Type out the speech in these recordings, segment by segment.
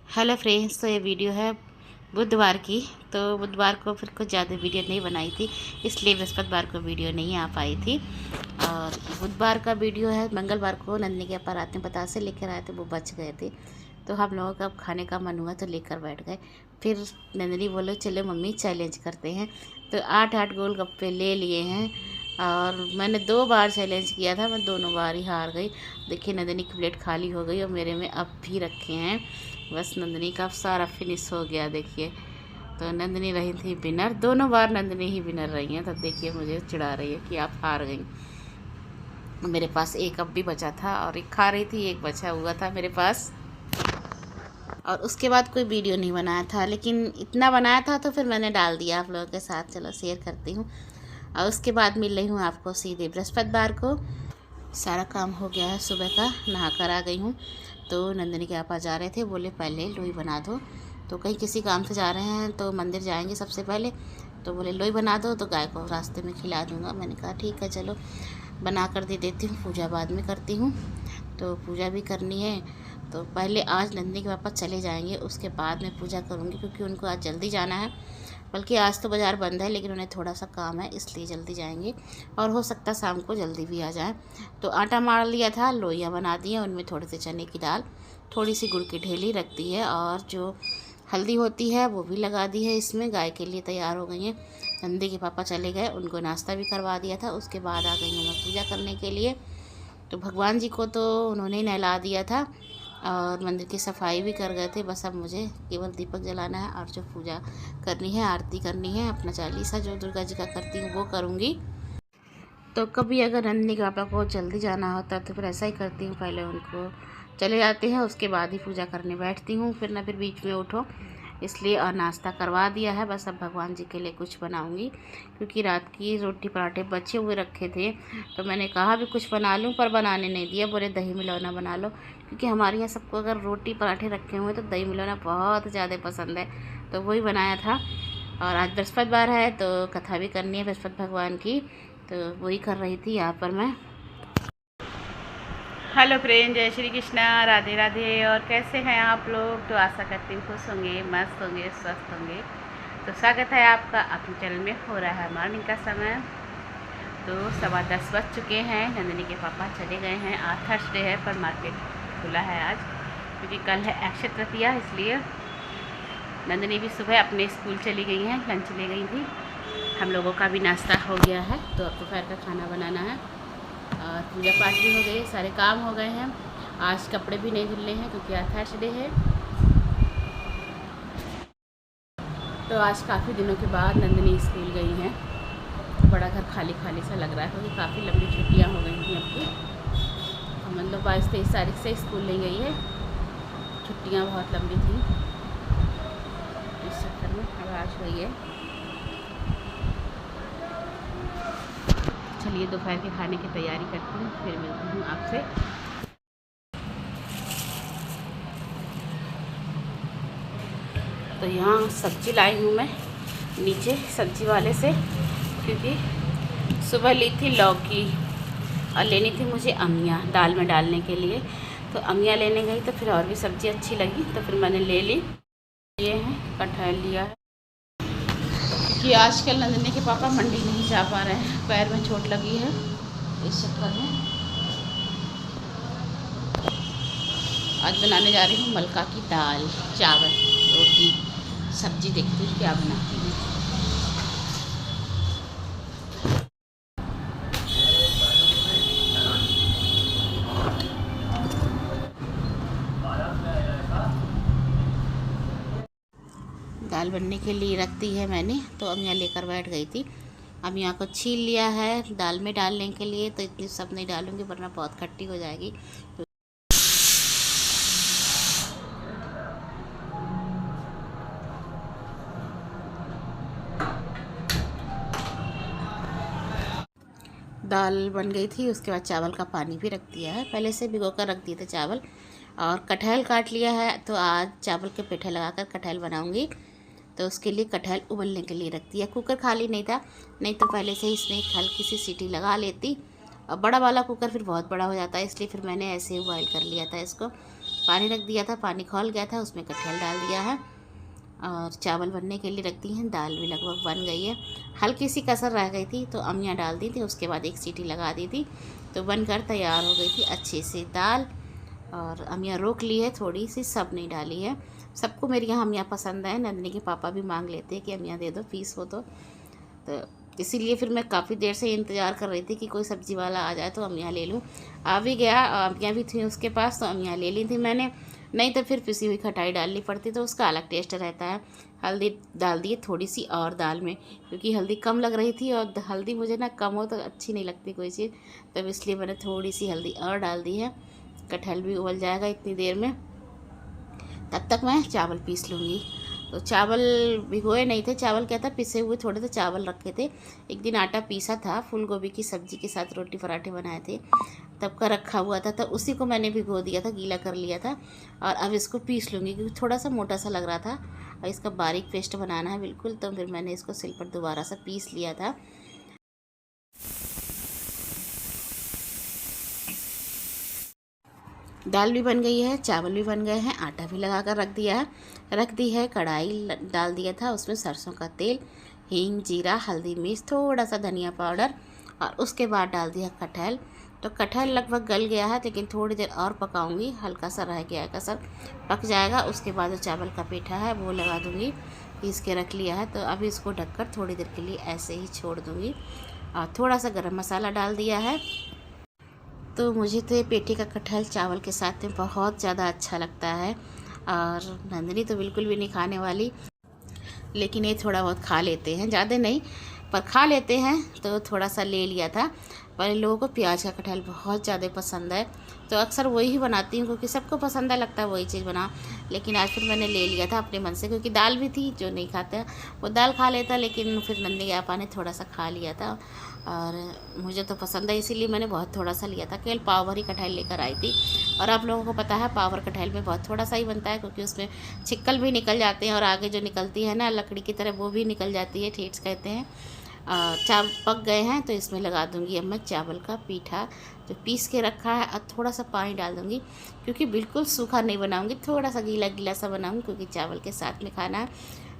Hello friends, तो ये video है बुधवार की। तो बुधवार को फिर कुछ ज़्यादा वीडियो नहीं बनाई थी, इसलिए बृहस्पतिवार को वीडियो नहीं आ पाई थी। और बुधवार का वीडियो है। मंगलवार को नंदनी के पापा रात में बतासे लेकर आए थे, वो बच गए थे। तो हम लोगों का अब खाने का मन हुआ तो लेकर बैठ गए। फिर नंदनी बोले चलो मम्मी चैलेंज करते हैं। तो 8-8 गोलगप्पे ले लिए हैं। और मैंने 2 बार चैलेंज किया था, मैं दोनों बार ही हार गई। देखिए नंदनी की प्लेट खाली हो गई और मेरे में अब भी रखे हैं। बस नंदनी का सारा फिनिश हो गया। देखिए तो नंदनी रही थी विनर, दोनों बार नंदनी ही विनर रही हैं। तब देखिए मुझे चिढ़ा रही है कि आप हार गई। मेरे पास एक अब भी बचा था और एक खा रही थी, एक बचा हुआ था मेरे पास। और उसके बाद कोई वीडियो नहीं बनाया था, लेकिन इतना बनाया था तो फिर मैंने डाल दिया आप लोगों के साथ। चलो शेयर करती हूँ। और उसके बाद मिल रही हूँ आपको सीधे बृहस्पतिवार को। सारा काम हो गया है, सुबह का नहा कर आ गई हूँ। तो नंदनी के पापा जा रहे थे, बोले पहले लोई बना दो। तो कहीं किसी काम से जा रहे हैं तो मंदिर जाएंगे सबसे पहले, तो बोले लोई बना दो तो गाय को रास्ते में खिला दूँगा। मैंने कहा ठीक है चलो बना कर दे देती हूँ, पूजा बाद में करती हूँ। तो पूजा भी करनी है, तो पहले आज नंदनी के पापा चले जाएंगे, उसके बाद मैं पूजा करूँगी, क्योंकि उनको आज जल्दी जाना है। बल्कि आज तो बाज़ार बंद है, लेकिन उन्हें थोड़ा सा काम है इसलिए जल्दी जाएंगे। और हो सकता है शाम को जल्दी भी आ जाए। तो आटा मार लिया था, लोइयाँ बना दी हैं, उनमें थोड़े से चने की दाल, थोड़ी सी गुड़ की ढेली रख दी है, और जो हल्दी होती है वो भी लगा दी है। इसमें गाय के लिए तैयार हो गई हैं। नंदी के पापा चले गए, उनको नाश्ता भी करवा दिया था। उसके बाद आ गई हूँ मैं पूजा करने के लिए। तो भगवान जी को तो उन्होंने नहला दिया था और मंदिर की सफाई भी कर गए थे। बस अब मुझे केवल दीपक जलाना है और जो पूजा करनी है, आरती करनी है, अपना चालीसा जो दुर्गा जी का करती हूँ वो करूँगी। तो कभी अगर नंदनी के पापा को जल्दी जाना होता है तो फिर ऐसा ही करती हूँ, पहले उनको चले जाते हैं उसके बाद ही पूजा करने बैठती हूँ, फिर ना फिर बीच में उठो इसलिए। और नाश्ता करवा दिया है, बस अब भगवान जी के लिए कुछ बनाऊंगी, क्योंकि रात की रोटी पराठे बचे हुए रखे थे। तो मैंने कहा भी कुछ बना लूँ, पर बनाने नहीं दिया, बोले दही मिलौना बना लो, क्योंकि हमारे यहाँ सबको अगर रोटी पराठे रखे हुए तो दही मिलौना बहुत ज़्यादा पसंद है। तो वही बनाया था। और आज बृहस्पतिवार है तो कथा भी करनी है बृहस्पति भगवान की, तो वही कर रही थी यहाँ पर मैं। हेलो फ्रेंड, जय श्री कृष्णा, राधे राधे। और कैसे हैं आप लोग? तो आशा करती हूँ खुश होंगे, मस्त होंगे, स्वस्थ होंगे। तो स्वागत है आपका अपने चैनल में। हो रहा है मॉर्निंग का समय, तो 10:15 बज चुके हैं। नंदनी के पापा चले गए हैं। आज थर्सडे है पर मार्केट खुला है आज, क्योंकि कल है अक्षय तृतीया, इसलिए नंदनी भी सुबह अपने स्कूल चली गई हैं, लंच ले गई थी। हम लोगों का भी नाश्ता हो गया है, तो अब दोपहर का खाना बनाना है। और पूजा पाठ भी हो गए, सारे काम हो गए हैं। आज कपड़े भी नहीं धुलने हैं क्योंकि आज थर्सडे है। तो आज काफ़ी दिनों के बाद नंदनी स्कूल गई हैं। बड़ा घर खाली खाली सा लग रहा है, क्योंकि काफ़ी लंबी छुट्टियां हो गई थी अब की। तो मतलब 22-23 तारीख से स्कूल नहीं गई है, छुट्टियां बहुत लंबी थी, इस चक्कर में अब आज गई है। चलिए दोपहर के खाने की तैयारी करती हूँ, फिर मिलती हूँ आपसे। तो यहाँ सब्ज़ी लाई हूँ मैं नीचे सब्ज़ी वाले से, क्योंकि सुबह ली थी लौकी और लेनी थी मुझे अमिया दाल में डालने के लिए। तो अमिया लेने गई तो फिर और भी सब्ज़ी अच्छी लगी, तो फिर मैंने ले ली। ये है कटहल लिया है, कि आजकल नंदनी के पापा मंडी नहीं जा पा रहे हैं, पैर में चोट लगी है, इस चक्कर में। आज बनाने जा रही हूँ मलका की दाल, चावल, रोटी, सब्जी। देखती हूँ क्या बनाती हूँ। दाल बनने के लिए रख दी है मैंने, तो अमिया लेकर बैठ गई थी। अमिया को छील लिया है दाल में डालने के लिए, तो इतनी सब नहीं डालूंगी वरना बहुत खट्टी हो जाएगी। दाल बन गई थी, उसके बाद चावल का पानी भी रख दिया है, पहले से भिगो कर रख दिए थे चावल। और कटहल काट लिया है, तो आज चावल के पेठे लगाकर कटहल बनाऊंगी। तो उसके लिए कटहल उबलने के लिए रख दिया। कुकर खाली नहीं था, नहीं तो पहले से ही इसमें हल्की सी सीटी लगा लेती। और बड़ा वाला कुकर फिर बहुत बड़ा हो जाता है, इसलिए फिर मैंने ऐसे ही बॉयल कर लिया था इसको। पानी रख दिया था, पानी खौल गया था, उसमें कटहल डाल दिया है और चावल बनने के लिए रख दी हैं। दाल भी लगभग बन गई है, हल्की सी कसर रह गई थी तो अमियाँ डाल दी थी, उसके बाद एक सीटी लगा दी थी तो बनकर तैयार हो गई थी अच्छी सी दाल। और अमियाँ रोक ली है थोड़ी सी, सब नहीं डाली है। सबको मेरी यहाँ अमियाँ पसंद है, नंदिनी के पापा भी मांग लेते हैं कि अमियाँ दे दो, पीस हो तो इसीलिए फिर मैं काफ़ी देर से इंतज़ार कर रही थी कि कोई सब्ज़ी वाला आ जाए तो अमियाँ ले लूँ। आ भी गया, अमियाँ भी थी उसके पास तो अमियाँ ले ली थी मैंने, नहीं तो फिर पिसी हुई खटाई डालनी पड़ती तो उसका अलग टेस्ट रहता है। हल्दी डाल दी थोड़ी सी और दाल में, क्योंकि हल्दी कम लग रही थी और हल्दी मुझे ना कम हो तो अच्छी नहीं लगती कोई चीज़, तब इसलिए मैंने थोड़ी सी हल्दी और डाल दी है। कटहल भी उबल जाएगा इतनी देर में, तब तक मैं चावल पीस लूँगी। तो चावल भिगोए नहीं थे, चावल क्या था पिसे हुए थोड़े से चावल रखे थे, एक दिन आटा पीसा था फूल गोभी की सब्ज़ी के साथ रोटी पराठे बनाए थे तब का रखा हुआ था, तो उसी को मैंने भिगो दिया था, गीला कर लिया था। और अब इसको पीस लूँगी क्योंकि थोड़ा सा मोटा सा लग रहा था और इसका बारीक पेस्ट बनाना है बिल्कुल, तो फिर मैंने इसको सिल पर दोबारा से पीस लिया था। दाल भी बन गई है, चावल भी बन गए हैं, आटा भी लगा कर रख दी है। कढ़ाई डाल दिया था, उसमें सरसों का तेल, हींग, जीरा, हल्दी, मिर्च, थोड़ा सा धनिया पाउडर और उसके बाद डाल दिया कटहल। तो कटहल लगभग गल गया है लेकिन थोड़ी देर और पकाऊंगी, हल्का सा रह गया है कसर, पक जाएगा। उसके बाद जो चावल का पेठा है वो लगा दूँगी, पीस के रख लिया है। तो अभी इसको ढककर थोड़ी देर के लिए ऐसे ही छोड़ दूँगी और थोड़ा सा गरम मसाला डाल दिया है। तो मुझे तो ये पेठे का कटहल चावल के साथ में बहुत ज़्यादा अच्छा लगता है और नंदिनी तो बिल्कुल भी नहीं खाने वाली, लेकिन ये थोड़ा बहुत खा लेते हैं, ज़्यादा नहीं पर खा लेते हैं, तो थोड़ा सा ले लिया था। पर इन लोगों को प्याज का कटहल बहुत ज़्यादा पसंद है तो अक्सर वही बनाती हूँ क्योंकि सबको पसंद है, लगता है वही चीज़ बना। लेकिन आज फिर मैंने ले लिया था अपने मन से, क्योंकि दाल भी थी, जो नहीं खाता वो दाल खा लेता, लेकिन फिर नंदिनी आपा ने थोड़ा सा खा लिया था और मुझे तो पसंद है इसीलिए मैंने बहुत थोड़ा सा लिया था। केवल पाव भर ही कटहल लेकर आई थी और आप लोगों को पता है पाव भर कटहल में बहुत थोड़ा सा ही बनता है, क्योंकि उसमें छिक्कल भी निकल जाते हैं और आगे जो निकलती है ना लकड़ी की तरह वो भी निकल जाती है, ठेठ कहते हैं। चावल पक गए हैं तो इसमें लगा दूंगी अब मैं चावल का पीठा जो पीस के रखा है और थोड़ा सा पानी डाल दूंगी, क्योंकि बिल्कुल सूखा नहीं बनाऊंगी, थोड़ा सा गीला गीला सा बनाऊंगी, क्योंकि चावल के साथ में खाना है।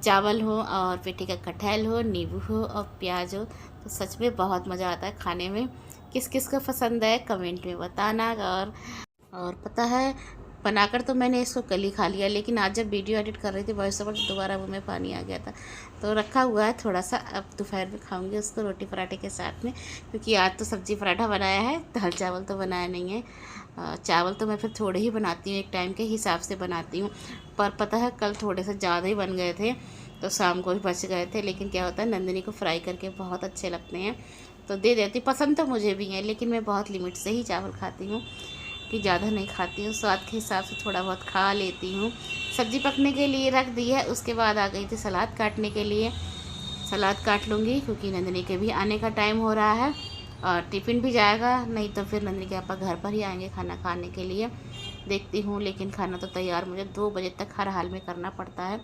चावल हो और पेठे का कटहल हो, नींबू हो और प्याज हो, तो सच में बहुत मज़ा आता है खाने में। किस किस को पसंद है कमेंट में बताना। और पता है बनाकर तो मैंने इसको कल ही खा लिया, लेकिन आज जब वीडियो एडिट कर रही थी वॉइस ओवर तो दोबारा मुँह में पानी आ गया था, तो रखा हुआ है थोड़ा सा, अब दोपहर में खाऊंगी उसको रोटी पराठे के साथ में, क्योंकि आज तो सब्ज़ी पराठा बनाया है, दाल चावल तो बनाया नहीं है। चावल तो मैं फिर थोड़े ही बनाती हूँ, एक टाइम के हिसाब से बनाती हूँ, पर पता है कल थोड़े से ज़्यादा ही बन गए थे तो शाम को भी बच गए थे। लेकिन क्या होता है नंदिनी को फ्राई करके बहुत अच्छे लगते हैं तो दे देती, पसंद तो मुझे भी है, लेकिन मैं बहुत लिमिट से ही चावल खाती हूँ कि ज़्यादा नहीं खाती हूँ, स्वाद के हिसाब से थोड़ा बहुत खा लेती हूँ। सब्ज़ी पकने के लिए रख दी है, उसके बाद आ गई थी सलाद काटने के लिए। सलाद काट लूँगी क्योंकि नंदिनी के भी आने का टाइम हो रहा है और टिफ़िन भी जाएगा, नहीं तो फिर नंदिनी के पापा घर पर ही आएंगे खाना खाने के लिए, देखती हूँ। लेकिन खाना तो तैयार मुझे 2 बजे तक हर हाल में करना पड़ता है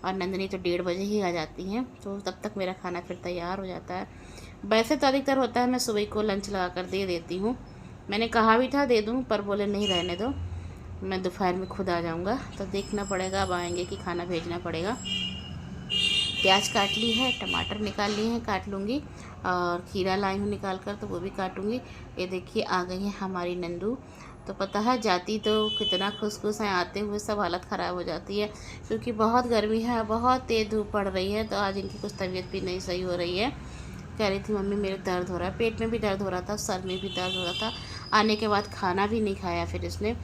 और नंदिनी तो 1:30 बजे ही आ जाती हैं, तो तब तक मेरा खाना फिर तैयार हो जाता है। वैसे तो अधिकतर होता है मैं सुबह को लंच लगा कर दे देती हूँ, मैंने कहा भी था दे दूँ पर बोले नहीं रहने दो, मैं दोपहर में खुद आ जाऊँगा, तो देखना पड़ेगा अब आएंगे कि खाना भेजना पड़ेगा। प्याज काट ली है, टमाटर निकाल लिए हैं, काट लूँगी और खीरा लाई हूँ निकाल कर तो वो भी काटूँगी। ये देखिए आ गई है हमारी नंदू, तो पता है जाती तो कितना खुश हैं, आते हुए सब हालत ख़राब हो जाती है क्योंकि बहुत गर्मी है, बहुत तेज़ धूप पड़ रही है, तो आज इनकी कुछ तबीयत भी नहीं सही हो रही है। कह रही थी मम्मी मेरे दर्द हो रहा है, पेट में भी दर्द हो रहा था, सर में भी दर्द हो रहा था। आने के बाद खाना भी नहीं खाया, फिर इसने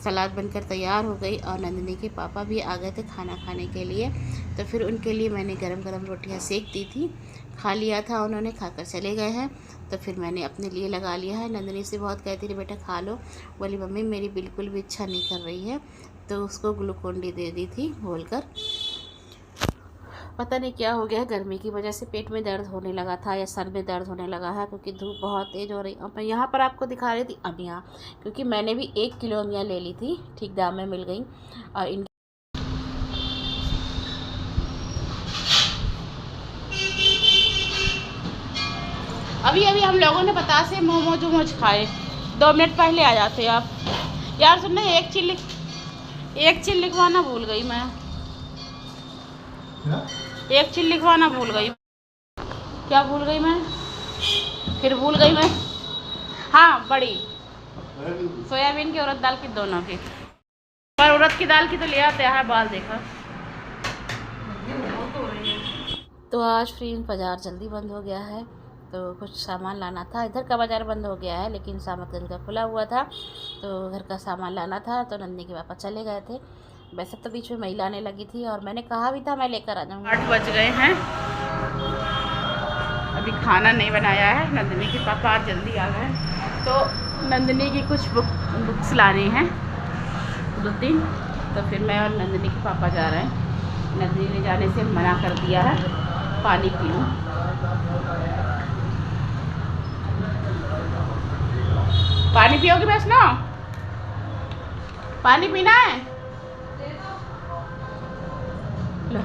सलाद बनकर तैयार हो गई और नंदिनी के पापा भी आ गए थे खाना खाने के लिए, तो फिर उनके लिए मैंने गरम गरम रोटियां सेक दी थी, खा लिया था उन्होंने, खाकर चले गए हैं। तो फिर मैंने अपने लिए लगा लिया है। नंदिनी से बहुत कहती थी बेटा खा लो, बोली मम्मी मेरी बिल्कुल भी इच्छा नहीं कर रही है, तो उसको ग्लूकोन डी दे दी थी घोलकर। पता नहीं क्या हो गया है, गर्मी की वजह से पेट में दर्द होने लगा था या सर में दर्द होने लगा है, क्योंकि धूप बहुत तेज़ हो रही। अब मैं यहाँ पर आपको दिखा रही थी अमियाँ, क्योंकि मैंने भी 1 किलो अमियाँ ले ली थी, ठीक दाम में मिल गई। और इन अभी हम लोगों ने बता से मोमोज वोमोज खाए, 2 मिनट पहले आ जाते आप यार। सुनना एक चिल्ली एक चीज लिखवाना भूल गई मैं। एक चीज लिखवाना भूल गई। क्या भूल गई मैं? फिर भूल गई मैं। हाँ, बड़ी सोयाबीन की, उड़द दाल की, दोनों की। पर उड़द की दाल की तो ले आते हैं, बाल देखा। तो आज फ्रेंड बाज़ार जल्दी बंद हो गया है, तो कुछ सामान लाना था। इधर का बाज़ार बंद हो गया है लेकिन सामतगंज का खुला हुआ था, तो घर का सामान लाना था। तो नंदनी के पापा चले गए थे। वैसे तो बीच में मैं लाने लगी थी और मैंने कहा भी था मैं लेकर आ जाऊँगी। 8 बज गए हैं, अभी खाना नहीं बनाया है। नंदनी के पापा आज जल्दी आ गए, तो नंदनी की कुछ बुक्स लानी हैं 2-3। तो फिर मैं और नंदनी के पापा जा रहे हैं। नंदनी ने जाने से मना कर दिया है, पानी पी लूँ। पानी पियोगी वैष्णो? पानी पीना है? लो।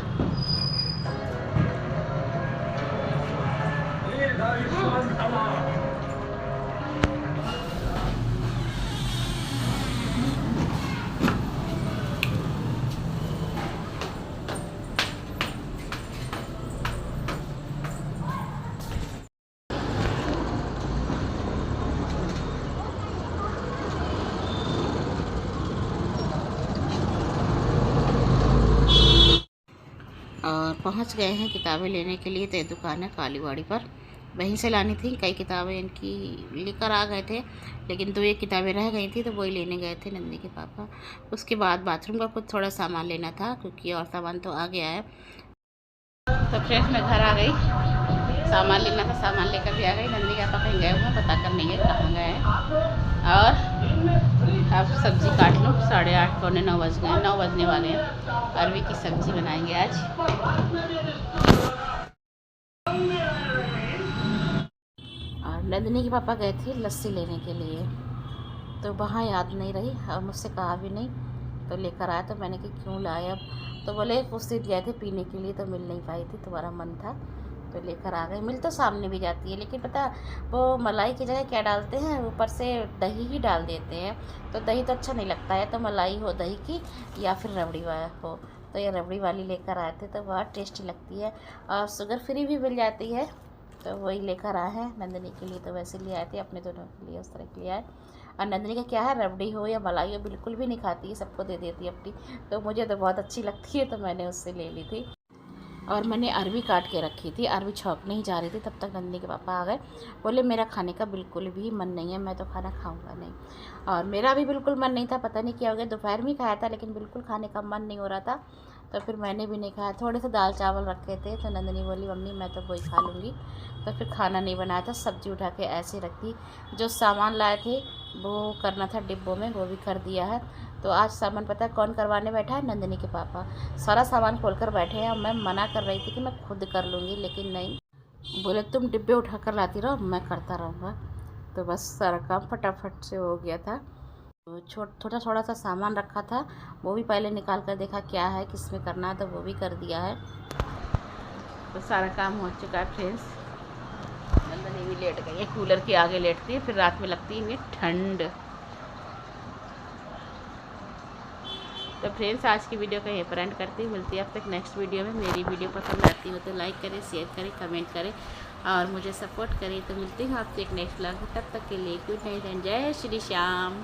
और पहुंच गए हैं किताबें लेने के लिए। तो ये दुकान है कालीवाड़ी पर, वहीं से लानी थी। कई किताबें इनकी लेकर आ गए थे, लेकिन 2-1 किताबें रह गई थी, तो वही लेने गए थे नंदनी के पापा। उसके बाद बाथरूम का कुछ थोड़ा सामान लेना था, क्योंकि और सामान तो आ गया है। तो फ्रेंड्स मैं घर आ गई, सामान लेना था, सामान लेकर भी आ गई। नंदनी के पापा कहीं गए हुए, पता कर नहीं गए कहाँ गए हैं। और अब सब्ज़ी काट लो, 8:30 पौने 9 बज गए, 9 बजने वाले हैं। अरवी की सब्ज़ी बनाएंगे आज। और नंदनी के पापा गए थे लस्सी लेने के लिए, तो वहाँ याद नहीं रही और मुझसे कहा भी नहीं, तो लेकर आया। तो मैंने कि क्यों लाए अब? तो बोले उस दिन गए थे पीने के लिए, तो मिल नहीं पाई थी, तुम्हारा मन था तो लेकर आ गए। मिल तो सामने भी जाती है, लेकिन पता वो मलाई की जगह क्या डालते हैं, ऊपर से दही ही डाल देते हैं। तो दही तो अच्छा नहीं लगता है, तो मलाई हो दही की या फिर रबड़ी वाला हो। तो ये रबड़ी वाली लेकर आए थे, तो बहुत टेस्टी लगती है और शुगर फ्री भी मिल जाती है। तो वही लेकर आए हैं नंदनी के लिए, तो वैसे ले आए थे, अपने दोनों के लिए उस तरह के लिए आए। और नंदनी का क्या है, रबड़ी हो या मलाई हो बिल्कुल भी नहीं खाती है, सबको दे देती है अपनी। तो मुझे तो बहुत अच्छी लगती है, तो मैंने उससे ले ली थी। और मैंने अरवी काट के रखी थी, अरवी छौंकने ही जा रही थी, तब तक नंदनी के पापा आ गए। बोले मेरा खाने का बिल्कुल भी मन नहीं है, मैं तो खाना खाऊंगा नहीं। और मेरा भी बिल्कुल मन नहीं था, पता नहीं क्या हो गया। दोपहर में खाया था लेकिन बिल्कुल खाने का मन नहीं हो रहा था, तो फिर मैंने भी नहीं खाया। थोड़े से दाल चावल रखे थे, तो नंदनी बोली मम्मी मैं तो वही खा लूँगी। तो फिर खाना नहीं बनाया था, सब्ज़ी उठा के ऐसे रख दी। जो सामान लाए थे वो करना था डिब्बों में, वो भी कर दिया है। तो आज सामान पता है कौन करवाने बैठा है? नंदनी के पापा। सारा सामान खोल कर बैठे हैं। मैं मना कर रही थी कि मैं खुद कर लूँगी, लेकिन नहीं, बोले तुम डिब्बे उठा कर लाती रहो, मैं करता रहूँगा। तो बस सारा काम फटाफट से हो गया था। तो थोड़ा सा सामान रखा था, वो भी पहले निकाल कर देखा क्या है, किस में करना है, तो वो भी कर दिया है। तो सारा काम हो चुका है फ्रेंड्स। नंदनी भी लेट गई है, कूलर के आगे लेटती है, फिर रात में लगती है ठंड। तो फ्रेंड्स आज की वीडियो का यहीं पर एंड करती हूँ। मिलती है अब तक नेक्स्ट वीडियो में। मेरी वीडियो पसंद आती हो तो लाइक करें, शेयर करें, कमेंट करें और मुझे सपोर्ट करें। तो मिलती हूँ आपसे एक नेक्स्ट व्लॉग में, तब तक के लिए गुड नाइट एंड जय श्री श्याम।